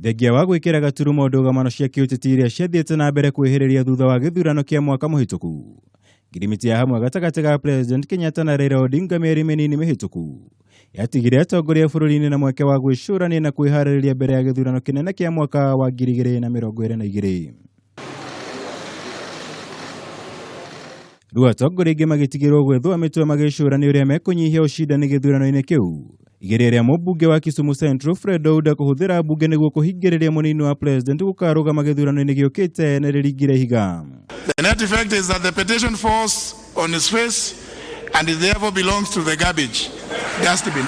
Thengia wa gwikira gaturumo ndũgamano cia kĩũteti iria ciathiĩte na mbere kwĩhĩrĩria thutha wa gĩthurano kĩa mwaka mũhĩtũku. Ngirimiti ya hamwe gatagatĩ ga President Kenyatta na Raila Odinga mĩeri mĩnini mĩhĩtũku yatigire atongoria bũrũri-inĩ na mweke wa gwĩcũrania na kwĩharĩrĩria mbere ya gĩthurano kĩnene kĩa mwaka wa 2022. Rĩu atongoria aingĩ magĩtigĩrwo gwethwo mĩtwe magĩcũrania ũrĩa mekũnyihia ũcindani gĩthurano-inĩ kĩu. Igeria rĩa mũmbunge wa Kisumu Central Fred Ouda kũhũthĩra mbunge nĩguo kũhingĩrĩria mũnini wa president gũkarũgama gĩthurano-inĩ gĩũkĩte nĩ rĩringire higa. The net effect is that the petition falls on its face and it therefore belongs to the garbage dustbin.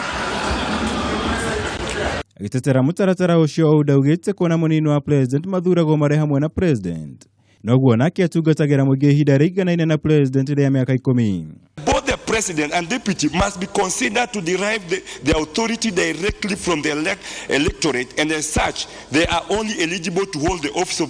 Agĩtetera mũtaratara ũcio Ouda augĩte kuona mũnini wa president mathuragwo marĩ hamwe na president. Noguo nake atungatagĩra mũingĩ ihinda rĩiganaine na president rĩa mĩaka 10. Both the president and deputy must be considered to derive the authority directly from the electorate, and as such they are only eligible to hold the office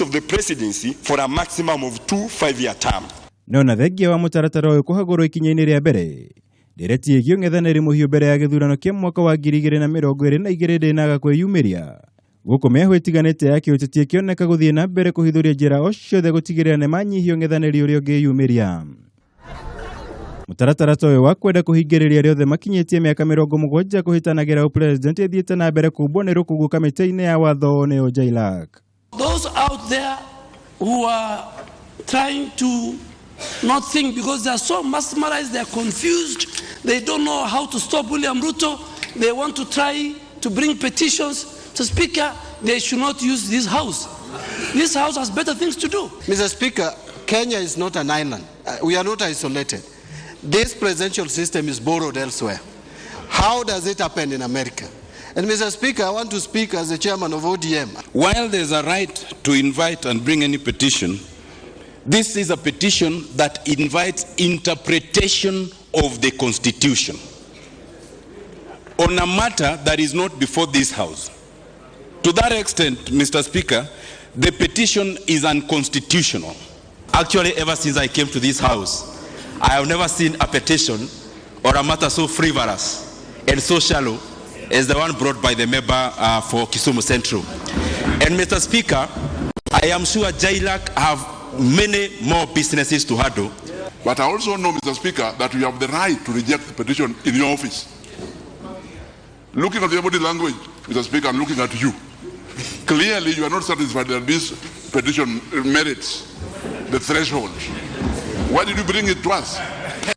of the presidency for a maximum of 2 5-year term. Nona thengia wa mũtaratara ũyũ kũhagũrwo ikinya-inĩ rĩa mbere nderetie gĩong'ethanĩri mũhiũ mbere ya gĩthurano kĩa mwaka wa 2022 ndĩnaga kwĩyumĩria. Gũkũ mĩahũ ĩtiganĩte ya kĩũteti ĩkĩoneka gũthiĩ na mbere kũhithũria njĩra o ciothe gũtigĩrĩra nĩ manyihia ũng'ethanĩri ũrĩa ũngĩyumĩria. Mũtaratara ũyũ wa kwenda kũhingĩrĩria rĩothe makinyĩtie mĩaka 70 kũhĩtanagĩra president ĩthiĩte na mbere kumbwo nĩ rũkũngũ kamĩtĩ-inĩ ya watho nĩyo JLAC. Those out there who are trying to not think because they are so mesmerized, they are confused, they don't know how to stop William Ruto, they want to try to bring petitions. So Speaker, they should not use this house. This house has better things to do. Mr. Speaker, Kenya is not an island. We are not isolated. This presidential system is borrowed elsewhere. How does it happen in America? And Mr. Speaker, I want to speak as the chairman of ODM. While there's a right to invite and bring any petition, this is a petition that invites interpretation of the Constitution on a matter that is not before this House. To that extent, Mr. Speaker, the petition is unconstitutional. Actually, ever since I came to this house, I have never seen a petition or a matter so frivolous and so shallow as the one brought by the member for Kisumu Central. And Mr. Speaker, I am sure JLAC have many more businesses to handle. But I also know, Mr. Speaker, that you have the right to reject the petition in your office. Looking at your body language, Mr. Speaker, I'm looking at you. Clearly, you are not satisfied that this petition merits the threshold. Why did you bring it to us?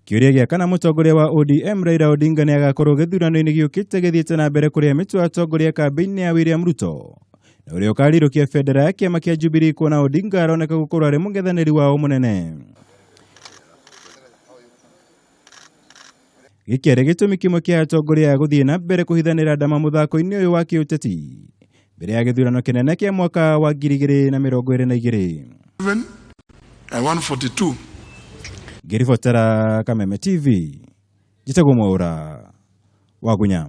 Kĩũria gĩa kana mũtongoria wa ODM Raila Odinga nĩ agakorwo gĩthurano-inĩ gĩũkĩte gĩthiĩte na mbere kũrĩa mĩtwe atongoria kambĩ-inĩ ya William Ruto. Na ũrĩa ũkarirũkia bendera ya kĩama kĩa Jubilee kuona Odinga aroneka gũkorwo arĩ mũng'ethanĩri wao mũnene. Gĩkĩ arĩ gĩtũmi kĩmwe kĩa atongoria gũthiĩ na mbere kũhithanĩra ndama mũthako-inĩ ũyũ wa kĩũteti mbere ya gĩthurano kĩnene kĩa mwaka wa 2022. 142. Ngĩribotera Kameme TV, njĩtagwo Mwaũra wa Gunya.